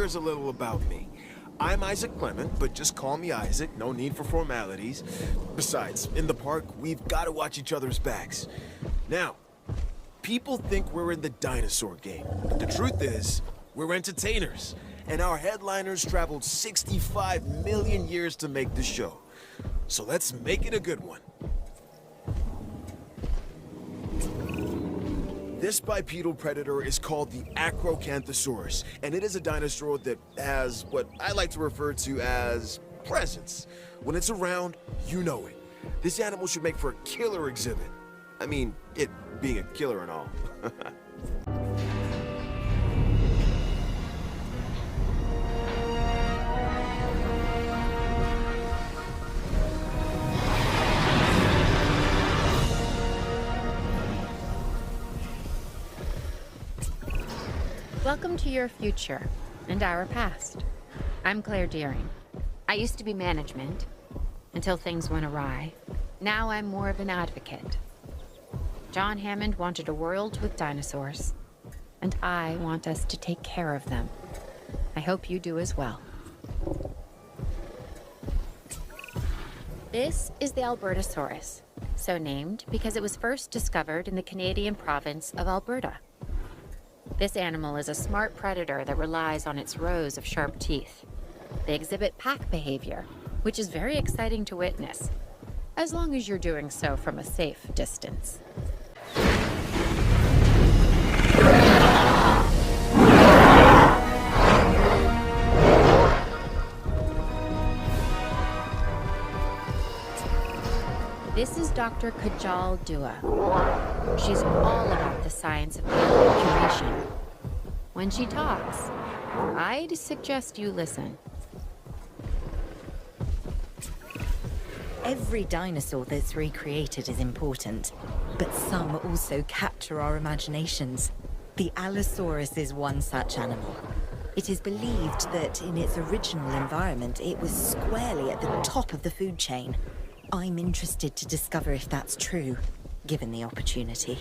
here's a little about me. I'm Isaac Clement, but just call me Isaac, no need for formalities. Besides, in the park, we've got to watch each other's backs. Now, people think we're in the dinosaur game, but the truth is, we're entertainers. And our headliners traveled 65 million years to make the show. So let's make it a good one. This bipedal predator is called the Acrocanthosaurus, and it is a dinosaur that has what I like to refer to as presence. When it's around, you know it. This animal should make for a killer exhibit. I mean, it being a killer and all. Welcome to your future and our past. I'm Claire Deering. I used to be management until things went awry. Now I'm more of an advocate. John Hammond wanted a world with dinosaurs, and I want us to take care of them. I hope you do as well. This is the Albertosaurus, so named because it was first discovered in the Canadian province of Alberta. This animal is a smart predator that relies on its rows of sharp teeth. They exhibit pack behavior, which is very exciting to witness, as long as you're doing so from a safe distance. This is Dr. Kajal Dua. She's all about the science of curation. When she talks, I'd suggest you listen. Every dinosaur that's recreated is important, but some also capture our imaginations. The Allosaurus is one such animal. It is believed that in its original environment, it was squarely at the top of the food chain. I'm interested to discover if that's true, given the opportunity.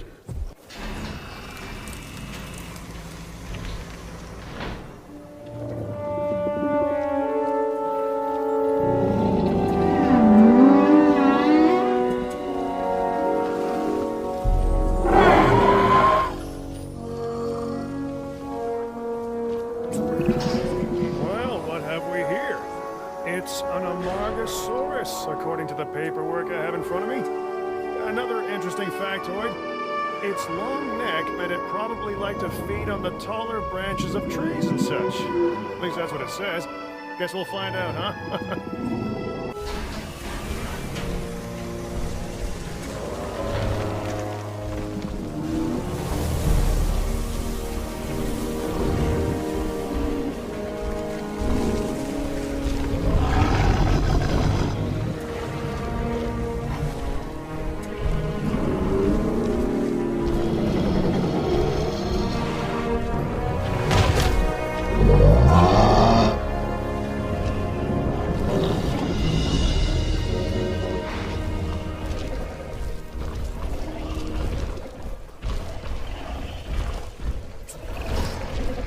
Well, what have we here? It's an Amargasaurus, according to the paperwork I have in front of me. Another interesting factoid. Its long neck meant it probably liked to feed on the taller branches of trees and such. At least that's what it says. Guess we'll find out, huh?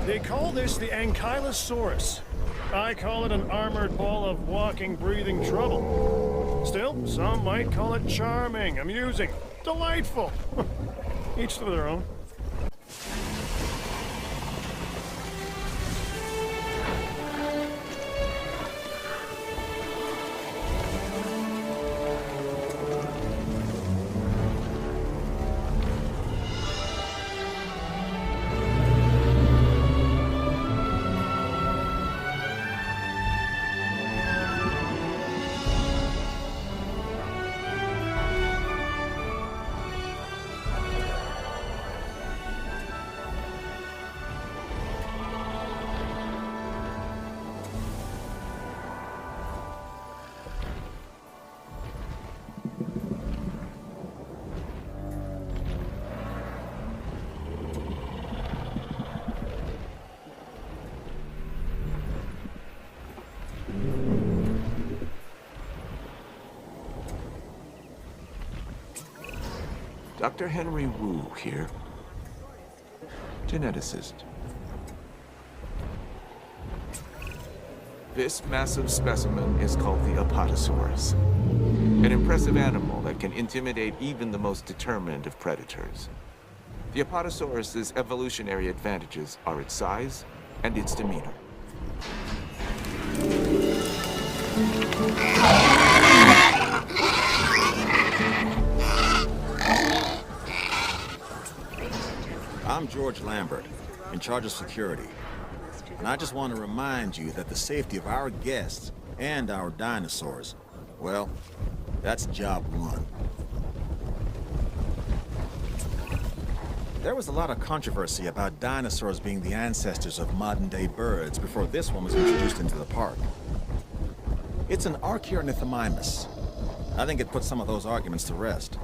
They call this the Ankylosaurus. I call it an armored ball of walking, breathing trouble. Still, some might call it charming, amusing, delightful. Each to their own. Dr. Henry Wu here. Geneticist. This massive specimen is called the Apatosaurus. An impressive animal that can intimidate even the most determined of predators. The Apatosaurus's evolutionary advantages are its size and its demeanor. I'm George Lambert, in charge of security. And I just want to remind you that the safety of our guests and our dinosaurs, well, that's job one. There was a lot of controversy about dinosaurs being the ancestors of modern-day birds before this one was introduced into the park. It's an Archaeornithomimus. I think it puts some of those arguments to rest.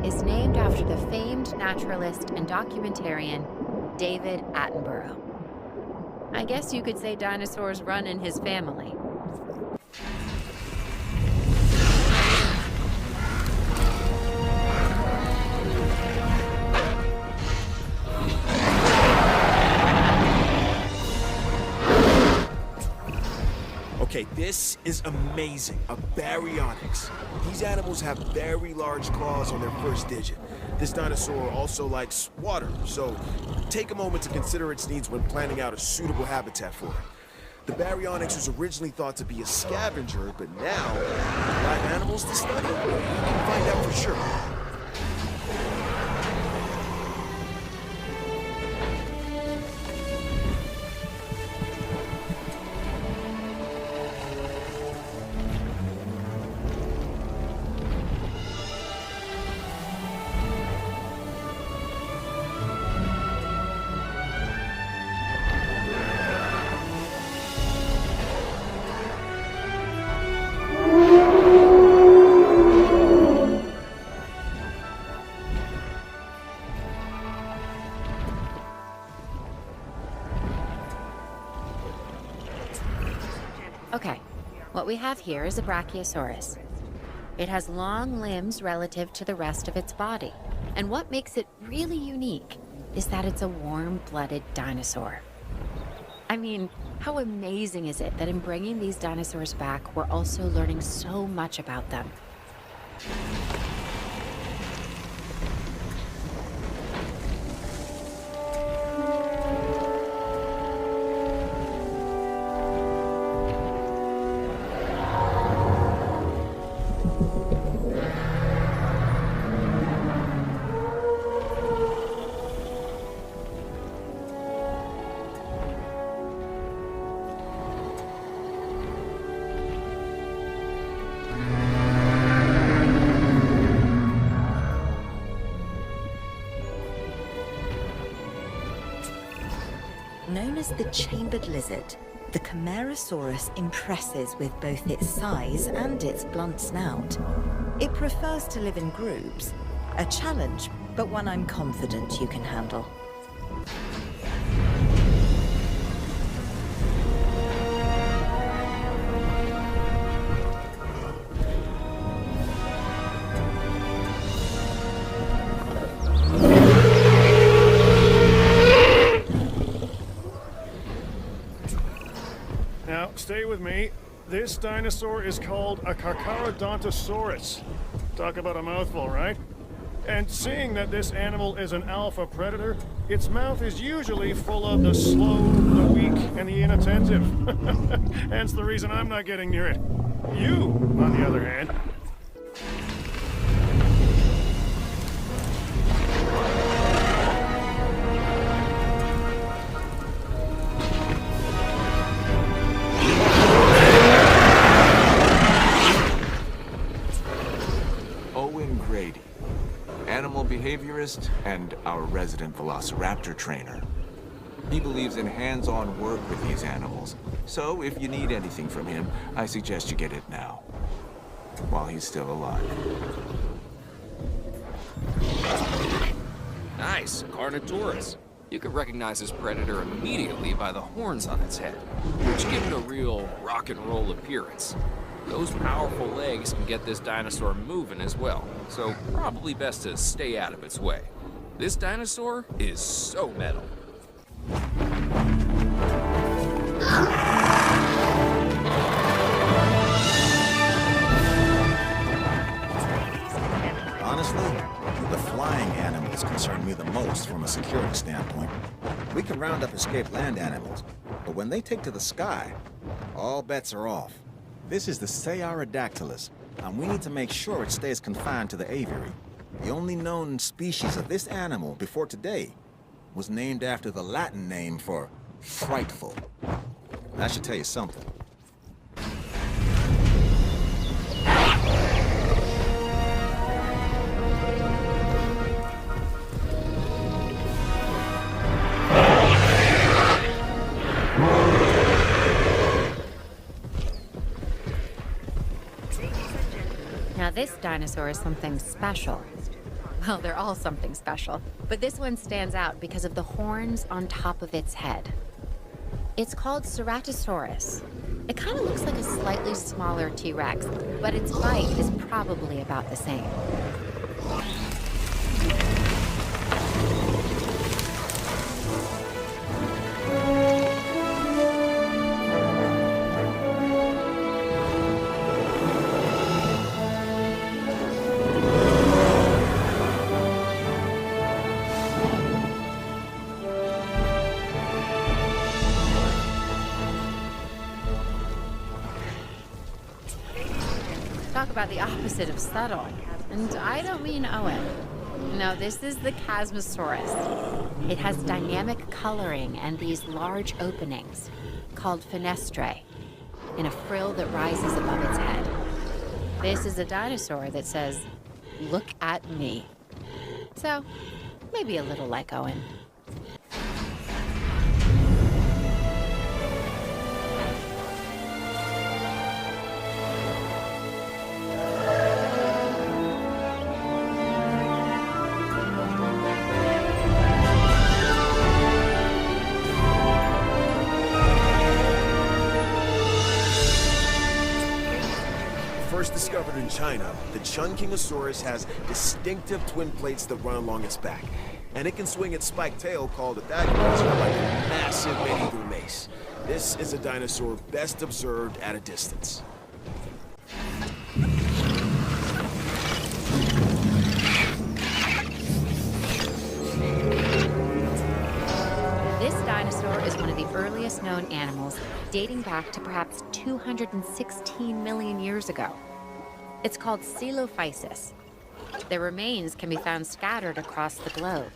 Is named after the famed naturalist and documentarian David Attenborough. I guess you could say dinosaurs run in his family. Okay, this is amazing. A baryonyx. These animals have very large claws on their first digit. This dinosaur also likes water, so take a moment to consider its needs when planning out a suitable habitat for it. The baryonyx was originally thought to be a scavenger, but now, live animals to study? You can find out for sure. Okay, what we have here is a Brachiosaurus. It has long limbs relative to the rest of its body. And what makes it really unique is that it's a warm-blooded dinosaur. I mean, how amazing is it that in bringing these dinosaurs back, we're also learning so much about them? Known as the chambered lizard, the Camarasaurus impresses with both its size and its blunt snout. It prefers to live in groups, a challenge, but one I'm confident you can handle. Now, stay with me. This dinosaur is called a Carcharodontosaurus. Talk about a mouthful, right? And seeing that this animal is an alpha predator, its mouth is usually full of the slow, the weak, and the inattentive. Hence the reason I'm not getting near it. You, on the other hand, animal behaviorist and our resident velociraptor trainer. He believes in hands-on work with these animals, so if you need anything from him, I suggest you get it now, while he's still alive. Nice, Carnotaurus. You could recognize this predator immediately by the horns on its head, which give it a real rock and roll appearance. Those powerful legs can get this dinosaur moving as well, so probably best to stay out of its way. This dinosaur is so metal. Honestly, the flying animals concern me the most from a security standpoint. We can round up escaped land animals, but when they take to the sky, all bets are off. This is the Seiarodactylus, and we need to make sure it stays confined to the aviary. The only known species of this animal before today was named after the Latin name for frightful. That should tell you something. Now this dinosaur is something special. Well, they're all something special, but this one stands out because of the horns on top of its head. It's called Ceratosaurus. It kind of looks like a slightly smaller T-Rex, but its bite is probably about the same. Talk about the opposite of subtle. And I don't mean Owen. No, this is the Chasmosaurus. It has dynamic coloring and these large openings, called fenestrae, in a frill that rises above its head. This is a dinosaur that says, "Look at me." So, maybe a little like Owen. First discovered in China, the Chungkingosaurus has distinctive twin plates that run along its back. And it can swing its spiked tail, called a thagopause, like a massive medieval mace. This is a dinosaur best observed at a distance. This dinosaur is one of the earliest known animals, dating back to perhaps 216 million years ago. It's called Coelophysis. Their remains can be found scattered across the globe.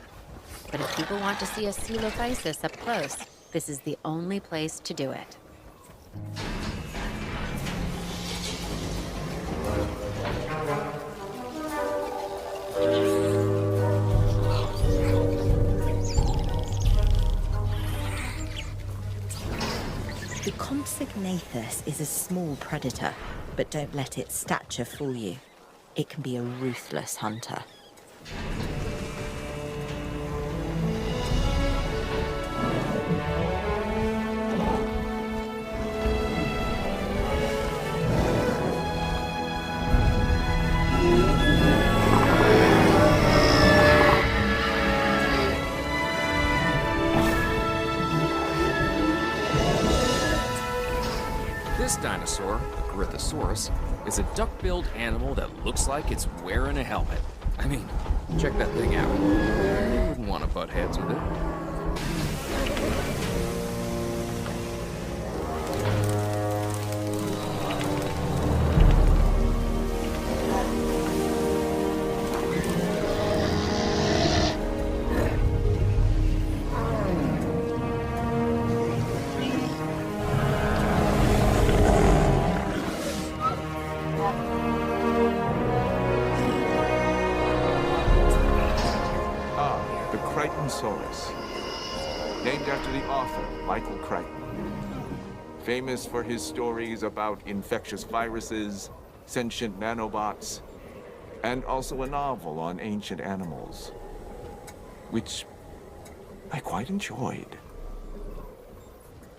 But if people want to see a Coelophysis up close, this is the only place to do it. The Compsognathus is a small predator, but don't let its stature fool you. It can be a ruthless hunter. This dinosaur, the Corythosaurus, is a duck-billed animal that looks like it's wearing a helmet. I mean, check that thing out. You wouldn't want to butt heads with it. Named after the author, Michael Crichton. Famous for his stories about infectious viruses, sentient nanobots, and also a novel on ancient animals. which I quite enjoyed.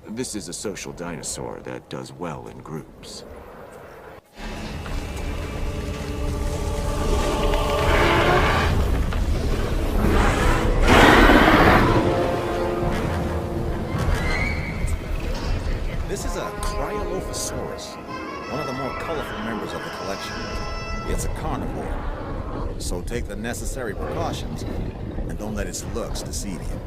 This is a social dinosaur that does well in groups. This is a Cryolophosaurus, one of the more colorful members of the collection. It's a carnivore, so take the necessary precautions and don't let its looks deceive you.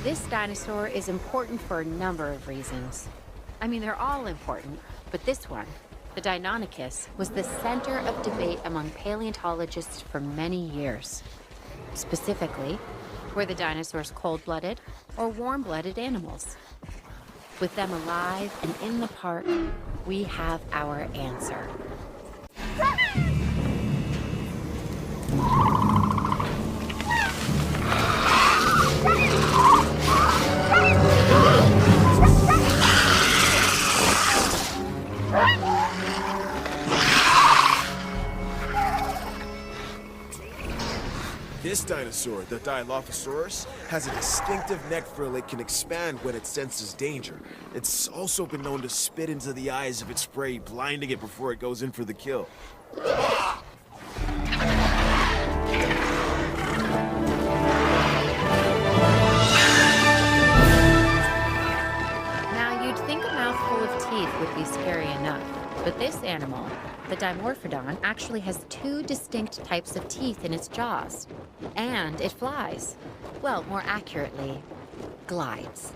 This dinosaur is important for a number of reasons. I mean, they're all important, but this one, the Deinonychus, was the center of debate among paleontologists for many years. Specifically, were the dinosaurs cold-blooded or warm-blooded animals? With them alive and in the park, we have our answer. This dinosaur, the Dilophosaurus, has a distinctive neck frill it can expand when it senses danger. It's also been known to spit into the eyes of its prey, blinding it before it goes in for the kill. Now, you'd think a mouthful of teeth would be scary enough, but this animal, the Dimorphodon, actually has 2 distinct types of teeth in its jaws. And it flies. Well, more accurately, glides.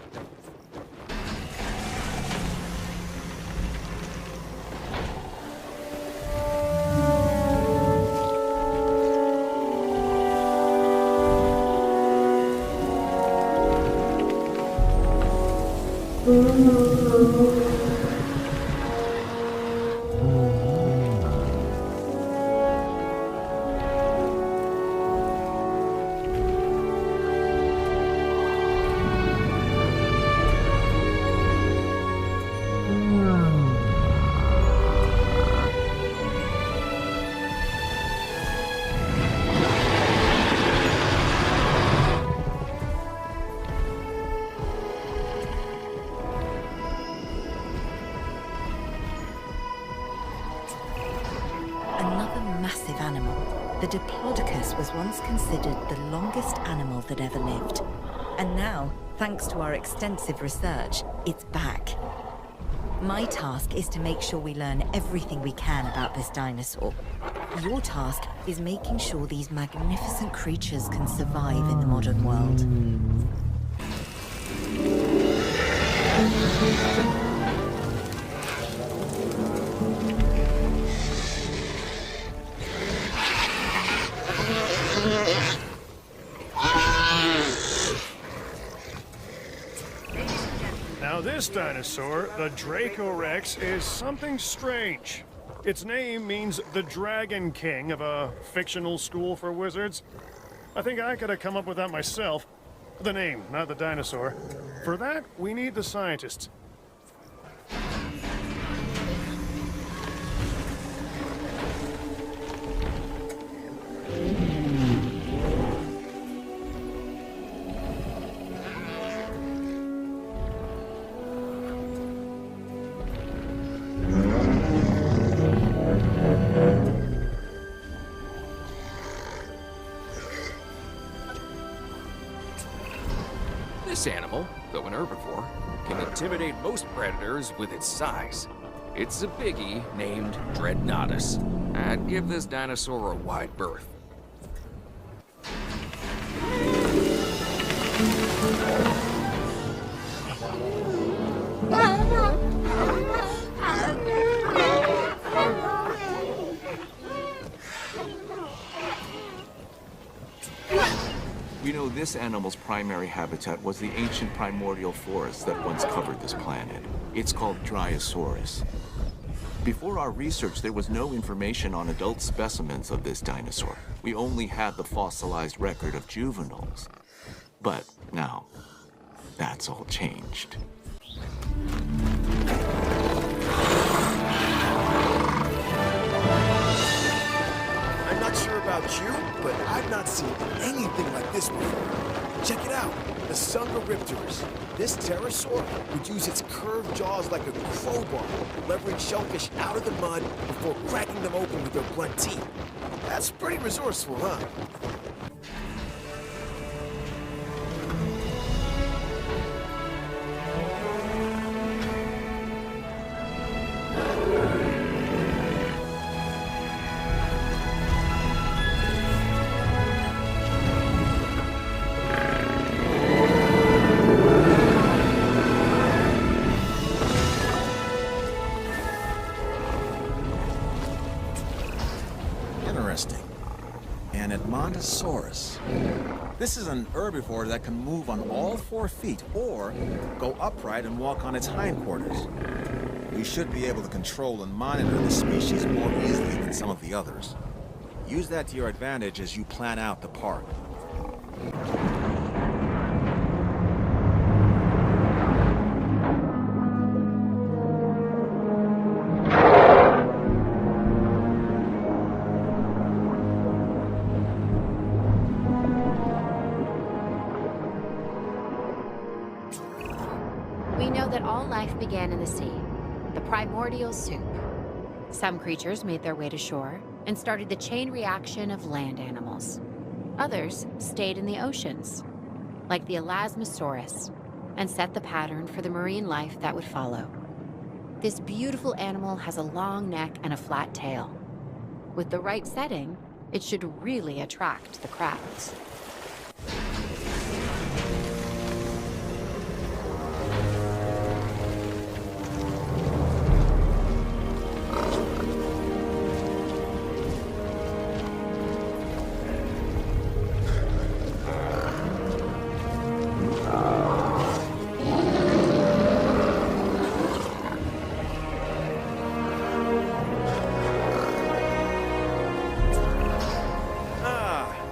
Another massive animal. The Diplodocus was once considered the longest animal that ever lived. And now, thanks to our extensive research, it's back. My task is to make sure we learn everything we can about this dinosaur. Your task is making sure these magnificent creatures can survive in the modern world. Now this dinosaur, the Dracorex, is something strange. Its name means the Dragon King of a fictional school for wizards. I think I could have come up with that myself. The name, not the dinosaur. For that, we need the scientists. This animal, though an herbivore, can intimidate most predators with its size. It's a biggie named Dreadnoughtus. I'd give this dinosaur a wide berth. We know this animal's primary habitat was the ancient primordial forest that once covered this planet. It's called Dryosaurus. Before our research, there was no information on adult specimens of this dinosaur. We only had the fossilized record of juveniles. But now, that's all changed. I'm not sure about you, but I've not seen anything like this before. Check it out, the Sungariptors. This pterosaur would use its curved jaws like a crowbar, levering shellfish out of the mud before cracking them open with their blunt teeth. That's pretty resourceful, huh? Interesting. An Edmontosaurus. This is an herbivore that can move on all 4 feet or go upright and walk on its hindquarters. We should be able to control and monitor the species more easily than some of the others. Use that to your advantage as you plan out the park. We know that all life began in the sea, the primordial soup. Some creatures made their way to shore and started the chain reaction of land animals. Others stayed in the oceans, like the Elasmosaurus, and set the pattern for the marine life that would follow. This beautiful animal has a long neck and a flat tail. With the right setting, it should really attract the crowds.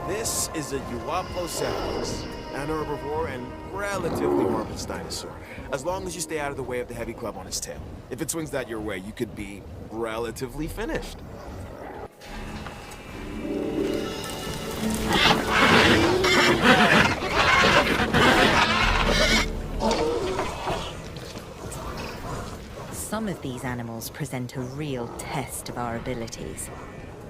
This is a Euoplocephalus, an herbivore and relatively harmless dinosaur, as long as you stay out of the way of the heavy club on its tail. If it swings that your way, you could be relatively finished. Some of these animals present a real test of our abilities.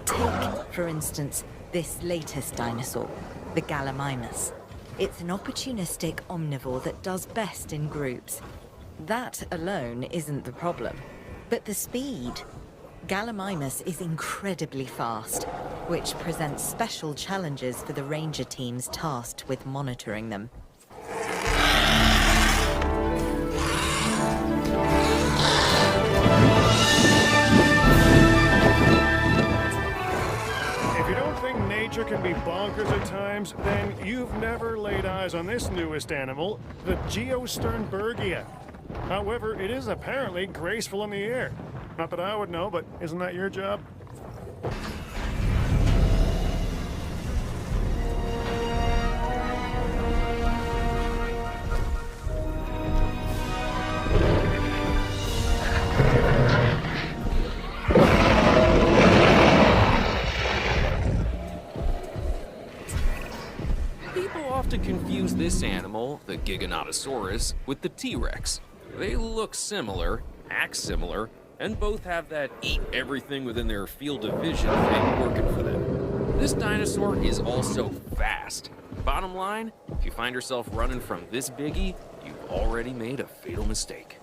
Take, for instance, this latest dinosaur, the Gallimimus. It's an opportunistic omnivore that does best in groups. That alone isn't the problem, but the speed. Gallimimus is incredibly fast, which presents special challenges for the ranger teams tasked with monitoring them. Nature can be bonkers at times, then you've never laid eyes on this newest animal, the Geosternbergia. However, it is apparently graceful in the air. Not that I would know, but isn't that your job? Often confuse this animal, the Giganotosaurus, with the T-Rex. They look similar, act similar, and both have that eat everything within their field of vision thing working for them. This dinosaur is also fast. Bottom line, if you find yourself running from this biggie, you've already made a fatal mistake.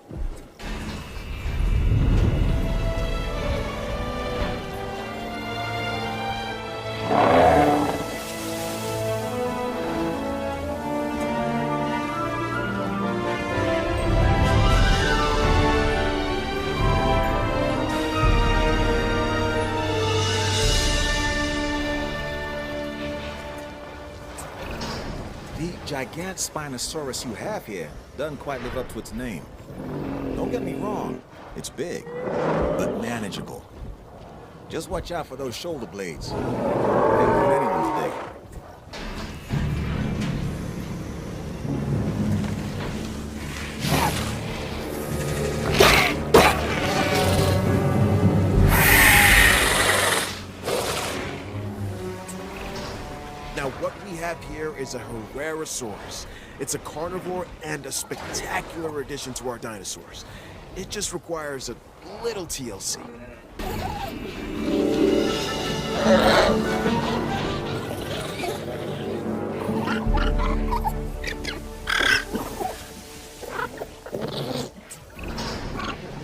The Gigantspinosaurus you have here doesn't quite live up to its name. Don't get me wrong, It's big, but manageable. Just watch out for those shoulder blades. They can hurt anyone's day. Now, what we have here is a Herrerasaurus. It's a carnivore and a spectacular addition to our dinosaurs. It just requires a little TLC.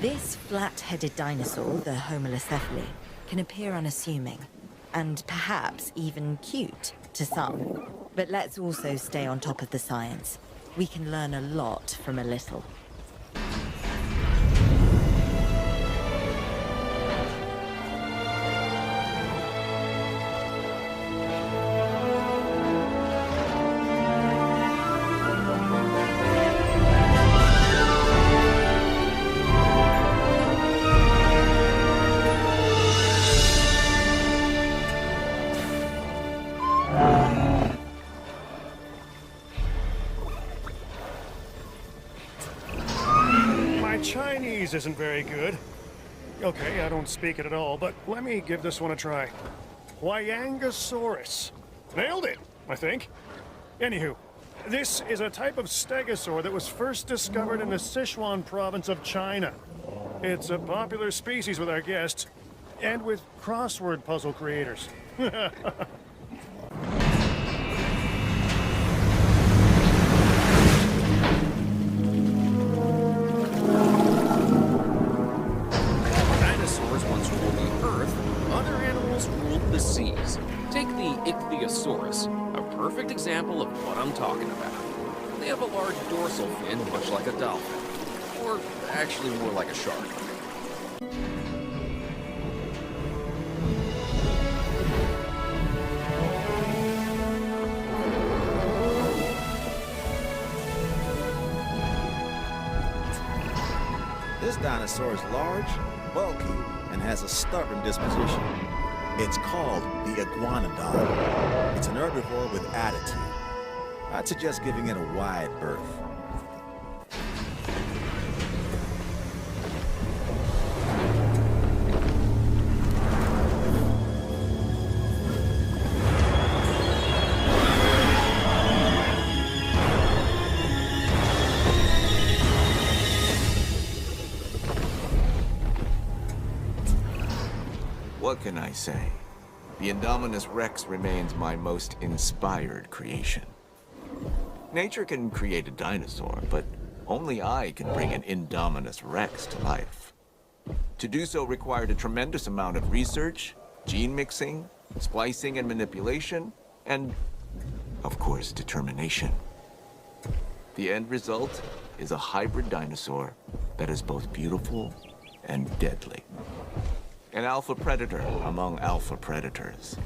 This flat-headed dinosaur, the Homalocephale, can appear unassuming, and perhaps even cute to some. But let's also stay on top of the science. We can learn a lot from a little. Chinese isn't very good. Okay, I don't speak it at all, but let me give this one a try. Huayangosaurus. Nailed it, I think. Anywho, this is a type of stegosaur that was first discovered in the Sichuan province of China. It's a popular species with our guests, and with crossword puzzle creators. Ichthyosaurus, a perfect example of what I'm talking about. They have a large dorsal fin, much like a dolphin. Or actually more like a shark. This dinosaur is large, bulky, and has a stubborn disposition. It's called the iguanodon. It's an herbivore with attitude. I'd suggest giving it a wide berth. What can I say? The Indominus Rex remains my most inspired creation. Nature can create a dinosaur, but only I can bring an Indominus Rex to life. To do so required a tremendous amount of research, gene mixing, splicing and manipulation, and, of course, determination. The end result is a hybrid dinosaur that is both beautiful and deadly. An alpha predator among alpha predators.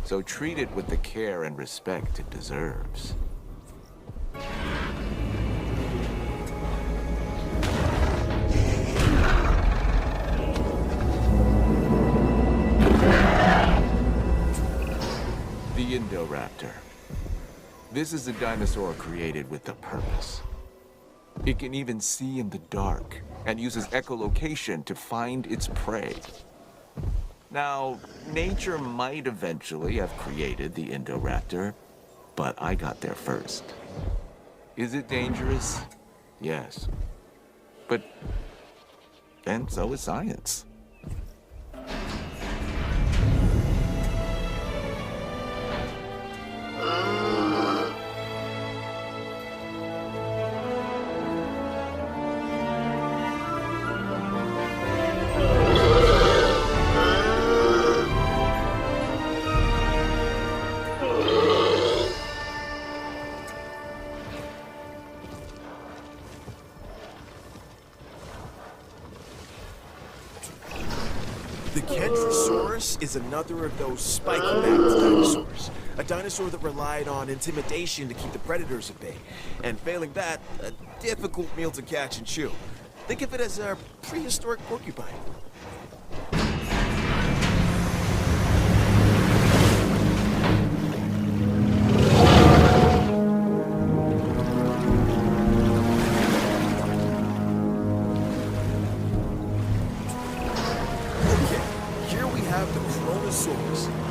So treat it with the care and respect it deserves. The Indoraptor. This is a dinosaur created with a purpose. It can even see in the dark and uses echolocation to find its prey. Now, nature might eventually have created the Indoraptor, but I got there first. Is it dangerous? Yes. But then so is science. The Kentrosaurus is another of those spiky-backed dinosaurs. A dinosaur that relied on intimidation to keep the predators at bay. And failing that, a difficult meal to catch and chew. Think of it as a prehistoric porcupine.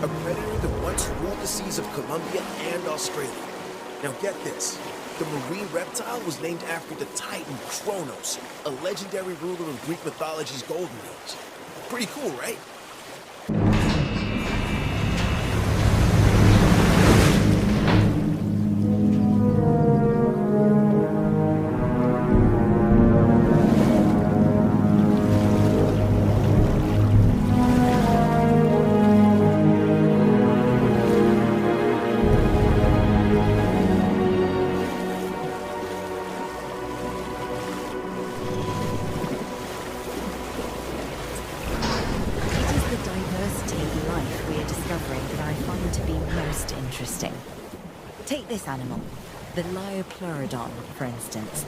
A predator that once ruled the seas of Colombia and Australia. Now get this. The marine reptile was named after the Titan Kronos, a legendary ruler of Greek mythology's golden age. Pretty cool, right? Take this animal, the Liopleurodon, for instance.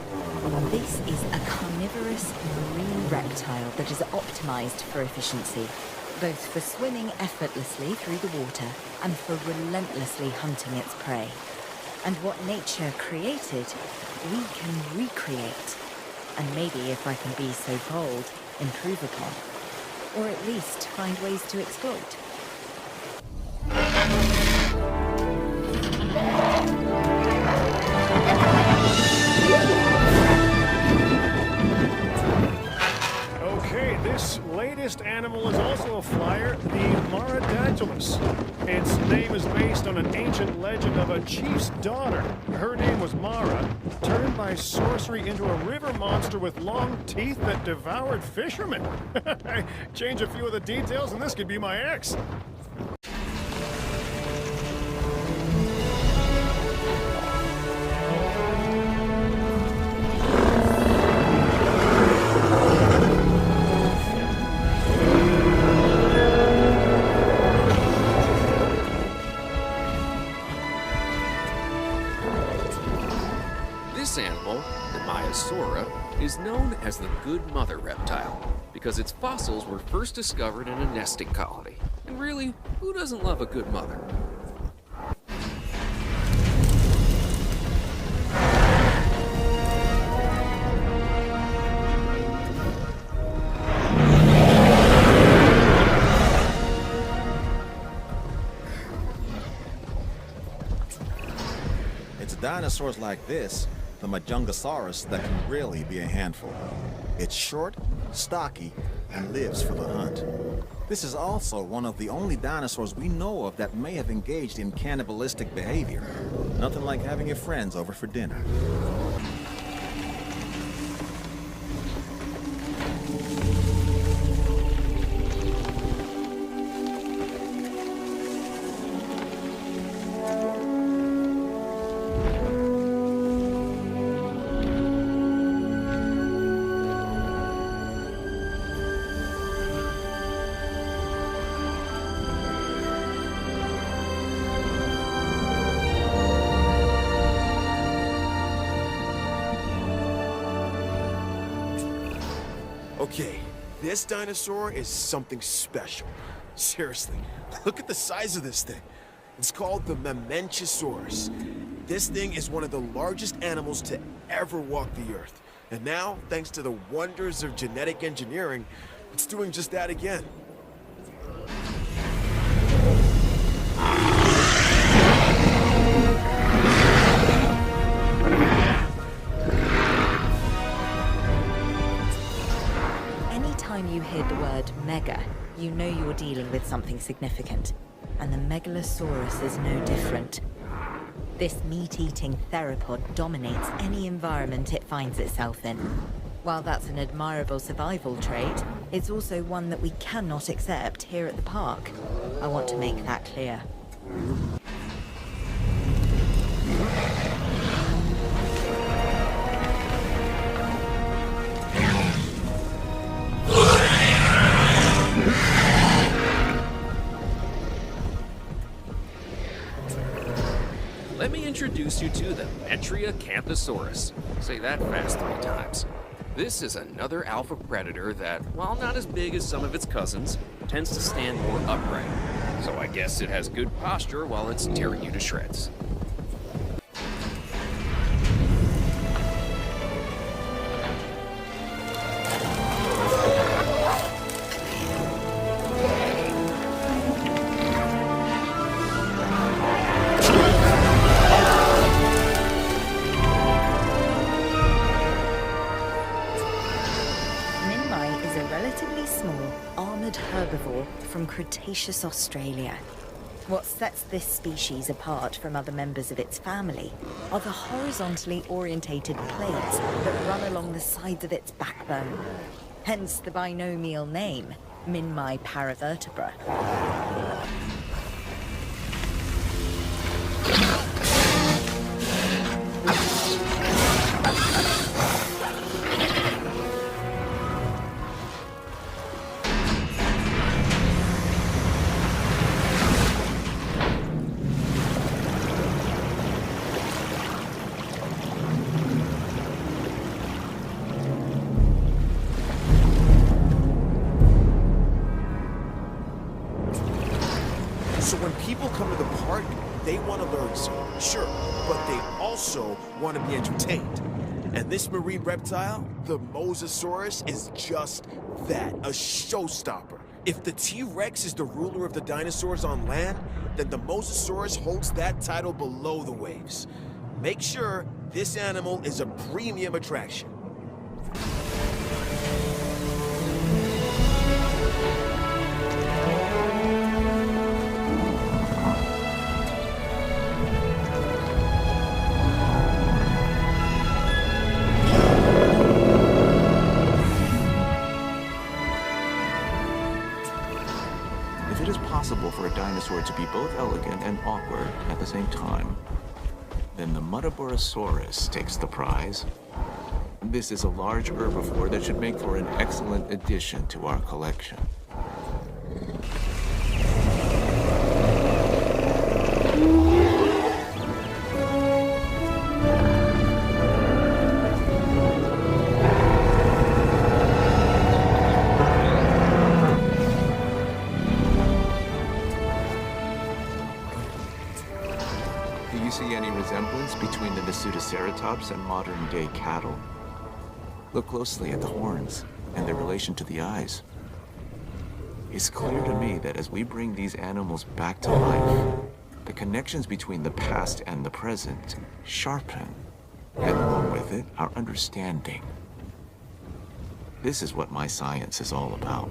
This is a carnivorous marine reptile that is optimized for efficiency, both for swimming effortlessly through the water and for relentlessly hunting its prey. And what nature created, we can recreate. And maybe, if I can be so bold, improve upon. Or at least find ways to exploit. Okay, this latest animal is also a flyer, the Marodactylus. Its name is based on an ancient legend of a chief's daughter. Her name was Mara, turned by sorcery into a river monster with long teeth that devoured fishermen. Change a few of the details and this could be my ex. This animal, the Maiasaura, is known as the Good Mother reptile because its fossils were first discovered in a nesting colony. And really, who doesn't love a good mother? It's dinosaurs like this, the Majungasaurus, that can really be a handful. It's short, stocky, and lives for the hunt. This is also one of the only dinosaurs we know of that may have engaged in cannibalistic behavior. Nothing like having your friends over for dinner. Okay, this dinosaur is something special. Seriously, look at the size of this thing. It's called the Mamenchisaurus. This thing is one of the largest animals to ever walk the earth. And now, thanks to the wonders of genetic engineering, it's doing just that again. Anytime you hear the word mega, you know you're dealing with something significant. And the Megalosaurus is no different. This meat-eating theropod dominates any environment it finds itself in. While that's an admirable survival trait, it's also one that we cannot accept here at the park. I want to make that clear. Let me introduce you to the Hatchery Acanthosaurus. Say that fast 3 times. This is another alpha predator that, while not as big as some of its cousins, tends to stand more upright. So I guess it has good posture while it's tearing you to shreds. From Cretaceous Australia. What sets this species apart from other members of its family are the horizontally orientated plates that run along the sides of its backbone. Hence the binomial name, Minmi paravertebra. So when people come to the park, they want to learn something, sure, but they also want to be entertained. And this marine reptile, the Mosasaurus, is just that, a showstopper. If the T-Rex is the ruler of the dinosaurs on land, then the Mosasaurus holds that title below the waves. Make sure this animal is a premium attraction. For a dinosaur to be both elegant and awkward at the same time, then the Muttaburrasaurus takes the prize. This is a large herbivore that should make for an excellent addition to our collection. Do you see any resemblance between the Nasutoceratops and modern-day cattle? Look closely at the horns and their relation to the eyes. It's clear to me that as we bring these animals back to life, the connections between the past and the present sharpen, and along with it, our understanding. This is what my science is all about.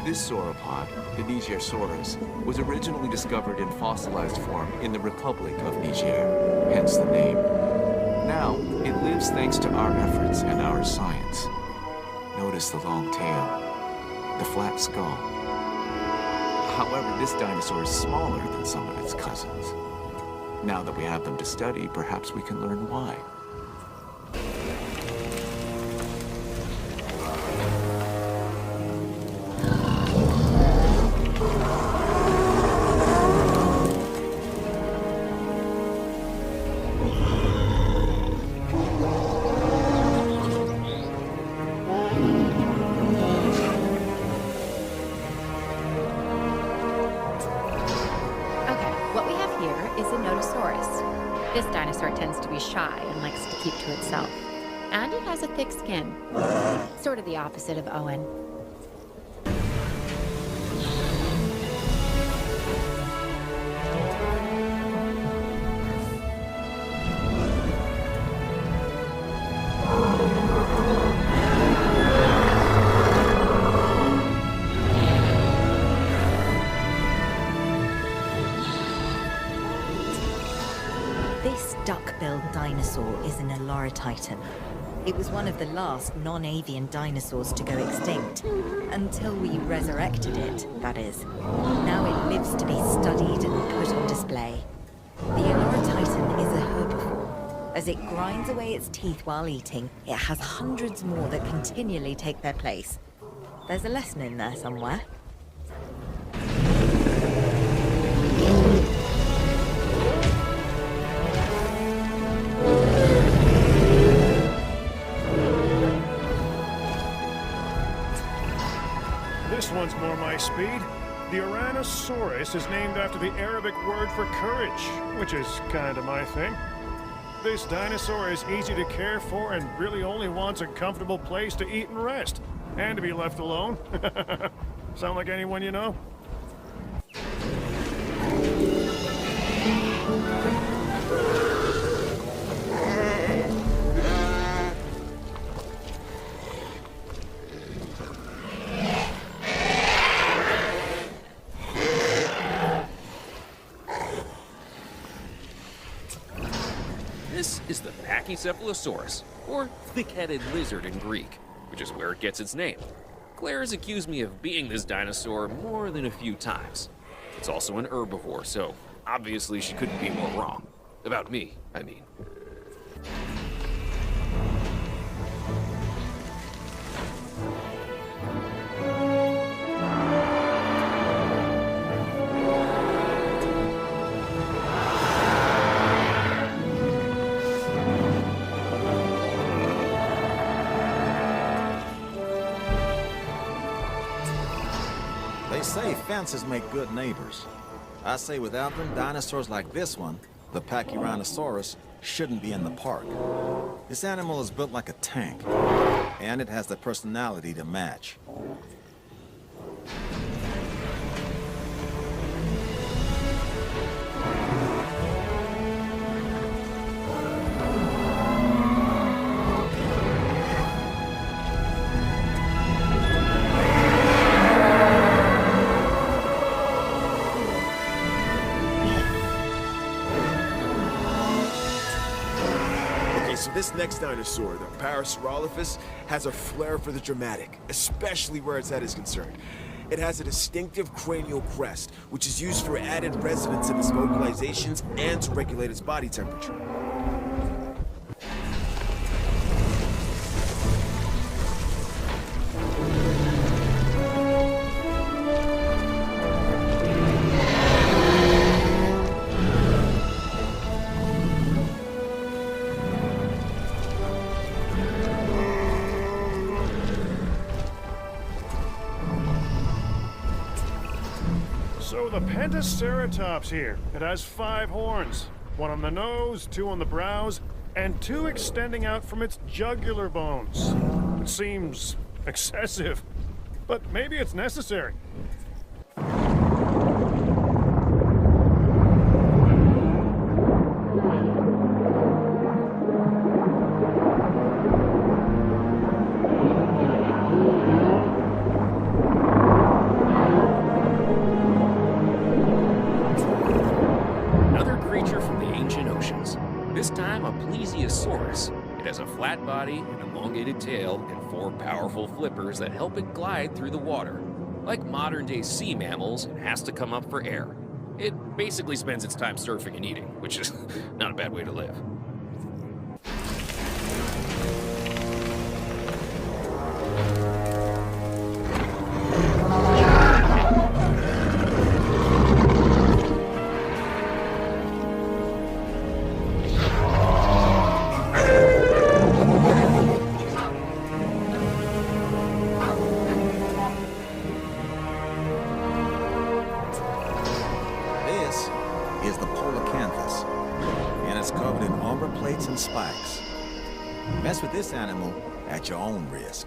This sauropod, the Nigersaurus, was originally discovered in fossilized form in the Republic of Niger, hence the name. Now, it lives thanks to our efforts and our science. Notice the long tail, the flat skull. However, this dinosaur is smaller than some of its cousins. Now that we have them to study, perhaps we can learn why. This dinosaur tends to be shy and likes to keep to itself. And it has a thick skin. Sort of the opposite of Owen. This duck-billed dinosaur is an Eloratitan. It was one of the last non-avian dinosaurs to go extinct. Until we resurrected it, that is. Now it lives to be studied and put on display. The Eloratitan is a herbivore. As it grinds away its teeth while eating, it has hundreds more that continually take their place. There's a lesson in there somewhere. This one's more my speed. The Tyrannosaurus is named after the Arabic word for courage, which is kind of my thing. This dinosaur is easy to care for and really only wants a comfortable place to eat and rest, and to be left alone. Sound like anyone you know? This is the Pachycephalosaurus, or thick-headed lizard in Greek, which is where it gets its name. Claire has accused me of being this dinosaur more than a few times. It's also an herbivore, so obviously she couldn't be more wrong. About me, I mean. They say fences make good neighbors. I say without them, dinosaurs like this one, the Pachyrhinosaurus, shouldn't be in the park. This animal is built like a tank, and it has the personality to match. So this next dinosaur, the Parasaurolophus, has a flair for the dramatic, especially where its head is concerned. It has a distinctive cranial crest, which is used for added resonance in its vocalizations and to regulate its body temperature. So the Pentaceratops here, it has 5 horns. 1 on the nose, 2 on the brows, and 2 extending out from its jugular bones. It seems excessive, but maybe it's necessary. This time a plesiosaurus. It has a flat body, an elongated tail, and 4 powerful flippers that help it glide through the water. Like modern-day sea mammals, it has to come up for air. It basically spends its time surfing and eating, which is not a bad way to live. Is the Polacanthus, and it's covered in armor plates and spikes. Mess with this animal at your own risk.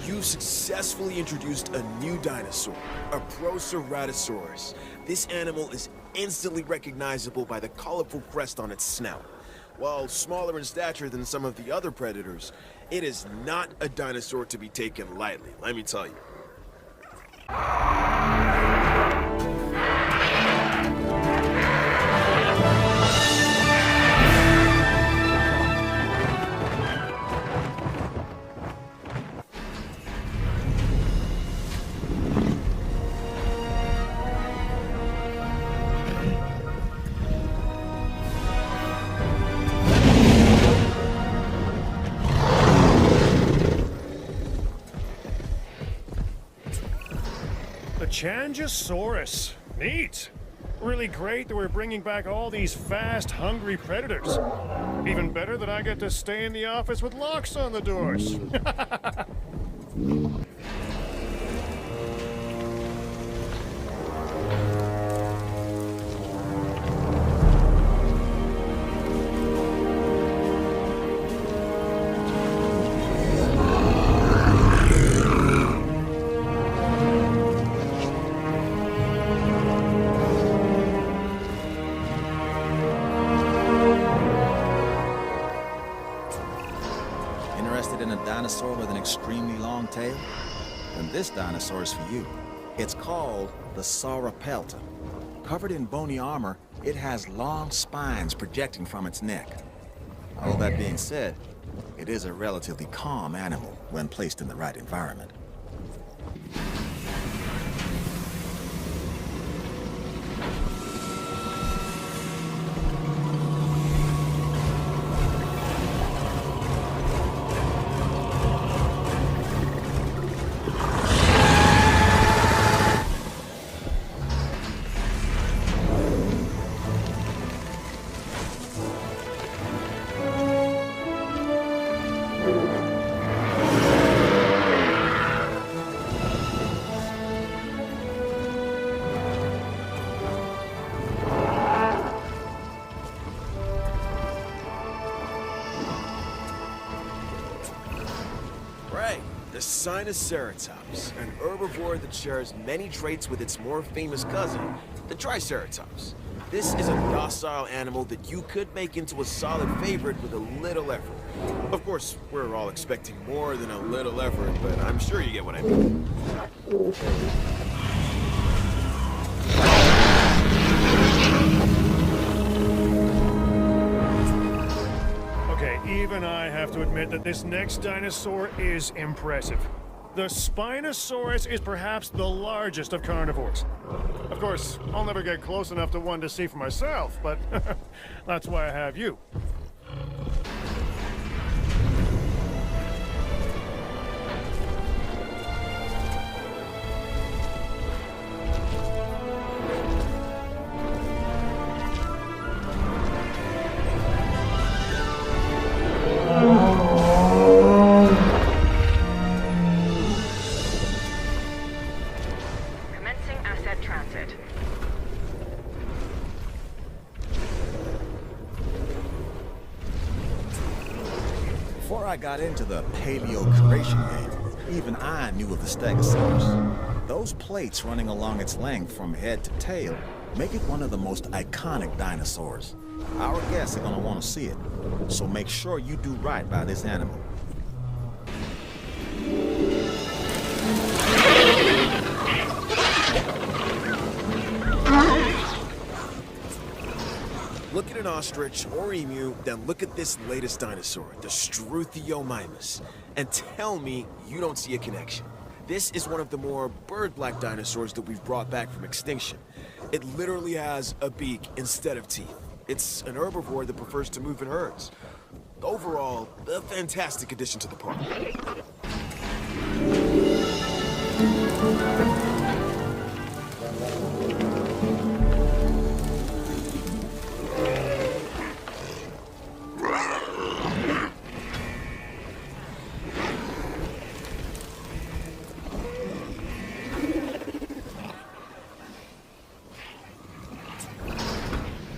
You've successfully introduced a new dinosaur, a Proceratosaurus. This animal is instantly recognizable by the colorful crest on its snout. While smaller in stature than some of the other predators, it is not a dinosaur to be taken lightly, let me tell you. The Changosaurus. Neat. Really great that we're bringing back all these fast, hungry predators. Even better that I get to stay in the office with locks on the doors. Interested in a dinosaur with an extremely long tail? Then this dinosaur is for you. It's called the Sauropelta. Covered in bony armor, it has long spines projecting from its neck. All that being said, it is a relatively calm animal when placed in the right environment. Right, the Sinoceratops, an herbivore that shares many traits with its more famous cousin, the Triceratops. This is a docile animal that you could make into a solid favorite with a little effort. Of course, we're all expecting more than a little effort, but I'm sure you get what I mean. Okay, even I have to admit that this next dinosaur is impressive. The Spinosaurus is perhaps the largest of carnivores. Of course, I'll never get close enough to one to see for myself, but that's why I have you. Commencing asset transit. Before I got into the paleo-curation game, even I knew of the Stegosaurus. Those plates running along its length from head to tail make it one of the most iconic dinosaurs. Our guests are gonna want to see it, so make sure you do right by this animal. Look at an ostrich or emu, then look at this latest dinosaur, the Struthiomimus, and tell me you don't see a connection. This is one of the more bird-like dinosaurs that we've brought back from extinction. It literally has a beak instead of teeth. It's an herbivore that prefers to move in herds. Overall, a fantastic addition to the park.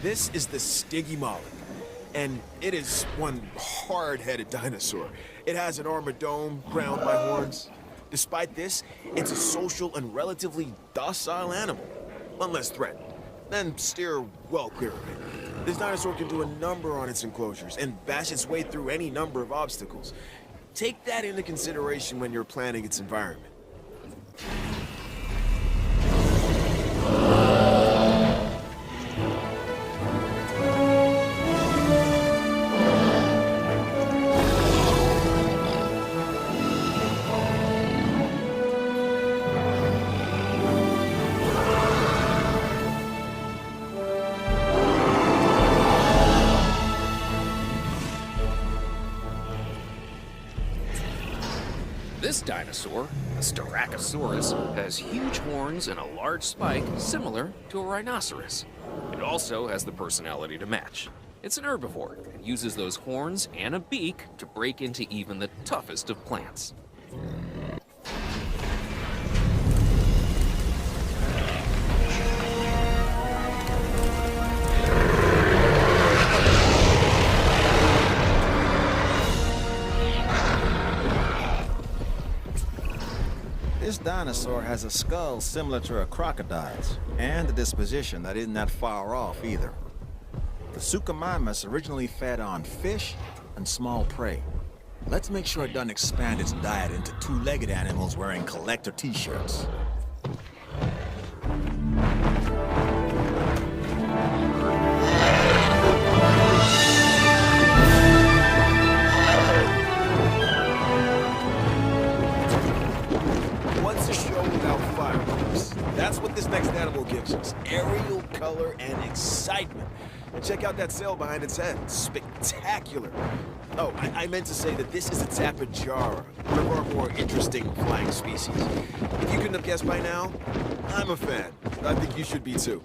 This is the Stygimoloch, and it is one hard-headed dinosaur. It has an armored dome crowned by horns. Despite this, it's a social and relatively docile animal, unless threatened. Then steer well clear of it. This dinosaur can do a number on its enclosures and bash its way through any number of obstacles. Take that into consideration when you're planning its environment. This dinosaur, a Styracosaurus, has huge horns and a large spike similar to a rhinoceros. It also has the personality to match. It's an herbivore and uses those horns and a beak to break into even the toughest of plants. This dinosaur has a skull similar to a crocodile's, and a disposition that isn't that far off either. The Suchomimus originally fed on fish and small prey. Let's make sure it doesn't expand its diet into two-legged animals wearing collector t-shirts. What's a show without fireworks? That's what this next animal gives us. Aerial color and excitement. And check out that sail behind its head. Spectacular. Oh, I meant to say that this is a Tapejara, one of our more interesting flying species. If you couldn't have guessed by now, I'm a fan. I think you should be too.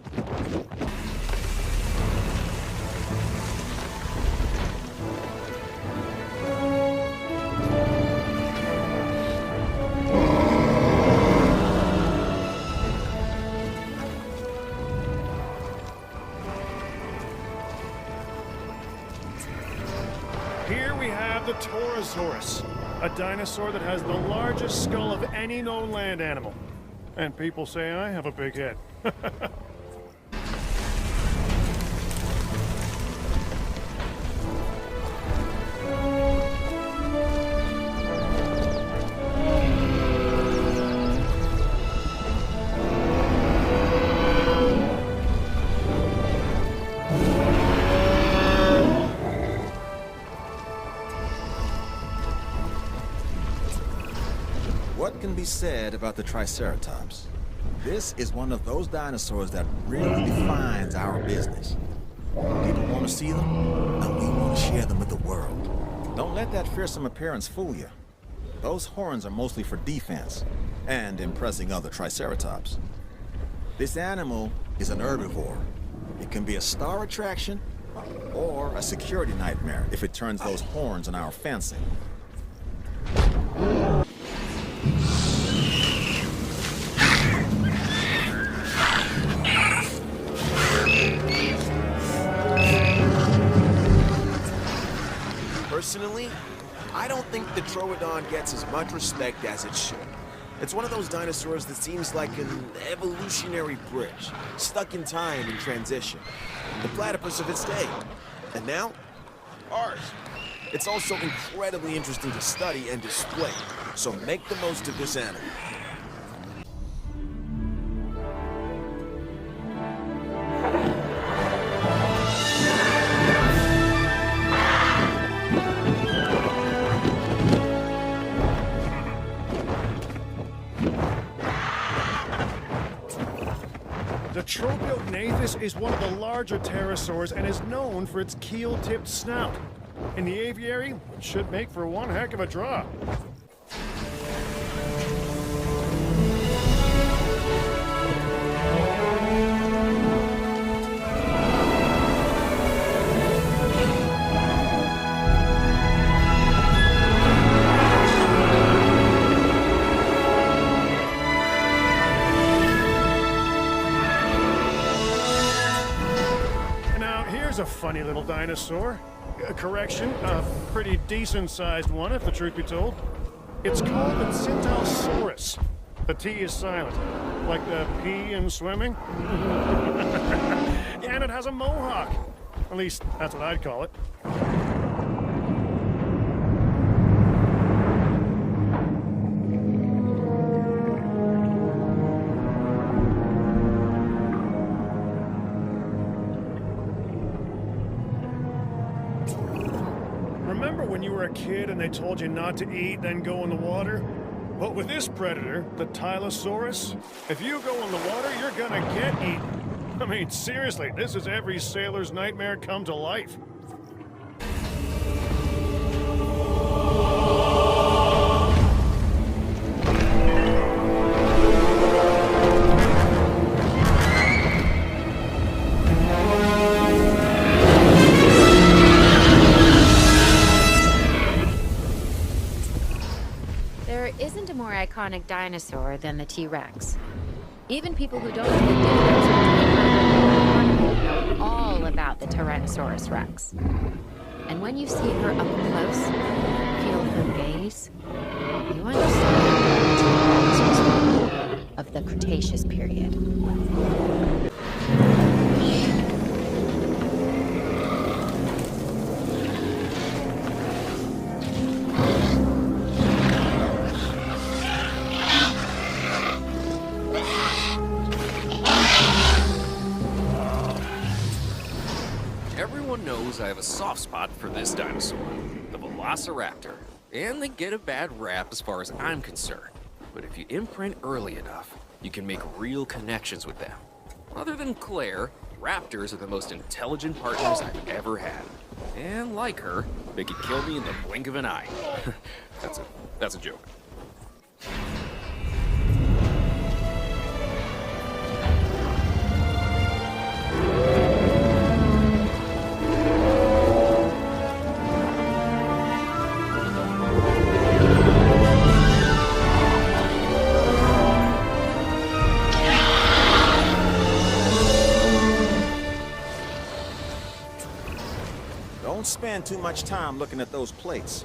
Here we have the Torosaurus, a dinosaur that has the largest skull of any known land animal. And people say I have a big head. What can be said about the Triceratops? This is one of those dinosaurs that really defines our business. People want to see them, and we want to share them with the world. Don't let that fearsome appearance fool you. Those horns are mostly for defense and impressing other Triceratops. This animal is an herbivore. It can be a star attraction or a security nightmare if it turns those horns on our fencing. Personally, I don't think the Troodon gets as much respect as it should. It's one of those dinosaurs that seems like an evolutionary bridge, stuck in time and transition. The platypus of its day. And now, ours. It's also incredibly interesting to study and display, so make the most of this animal. The Tropiognathus is one of the larger pterosaurs and is known for its keel-tipped snout. In the aviary, it should make for one heck of a draw. A funny little dinosaur. Correction, a pretty decent-sized one, if the truth be told. It's called the Centaurosaurus. The T is silent, like the P in swimming. And it has a mohawk. At least, that's what I'd call it. Remember when you were a kid and they told you not to eat, then go in the water? But with this predator, the Tylosaurus, if you go in the water, you're gonna get eaten. I mean, seriously, this is every sailor's nightmare come to life. There isn't a more iconic dinosaur than the T-Rex. Even people who don't know the difference between know all about the Tyrannosaurus Rex. And when you see her up close, feel her gaze, you understand that the T-Rex was one of the Cretaceous period. Everyone knows I have a soft spot for this dinosaur, the Velociraptor, and they get a bad rap as far as I'm concerned. But if you imprint early enough, you can make real connections with them. Other than Claire, raptors are the most intelligent partners I've ever had. And like her, they could kill me in the blink of an eye. That's a joke. Don't spend too much time looking at those plates.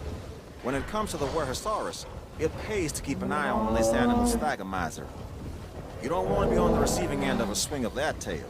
When it comes to the Werehosaurus, it pays to keep an eye on this animal's thagomizer. You don't want to be on the receiving end of a swing of that tail.